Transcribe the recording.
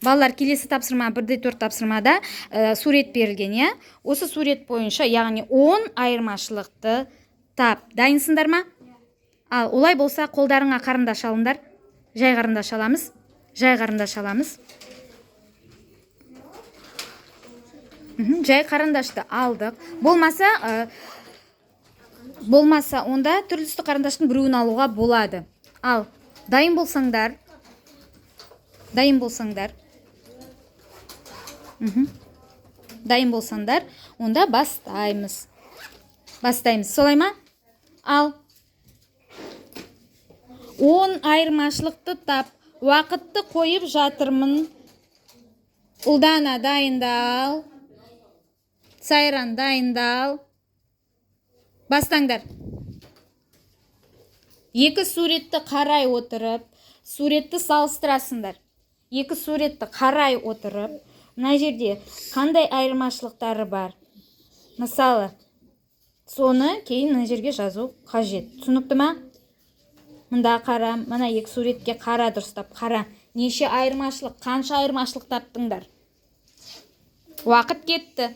Балалар, келесі тапсырма 1-4 тапсырмада сурет берілген, иә? Осы сурет бойынша, яғни 10 айырмашылықты тап. Дайынсыңдар ма? Ал, олай болса, қолдарыңа қарындаш алыңдар. Жай қарындаш аламыз. Жай қарындаш аламыз. Жай қарындашты алдық. Болмаса, онда түрлісті қарындаштың біреуін алуға болады. Ал, дайын болсаңдар. Дайын болсаңдар, онда бастаймыз. Солай ма? Ал, 10 айырмашылықты тап. Уақытты қойып жатырмын. Ұлдана, дайындал. Сайран, дайындал. Бастаңдар. Екі суретті қарай отырып, суретті салыстырасыңдар. Екі суретті қарай отырып, мына жерде қандай айырмашылықтары бар? Мысалы, соны кейін мына жерге жазу қажет. Түсінікті ма? Мында қара, мына екі суретке қара, дұрыстап қара. Неше айырмашылық, қанша айырмашылық таптыңдар? Уақыт кетті.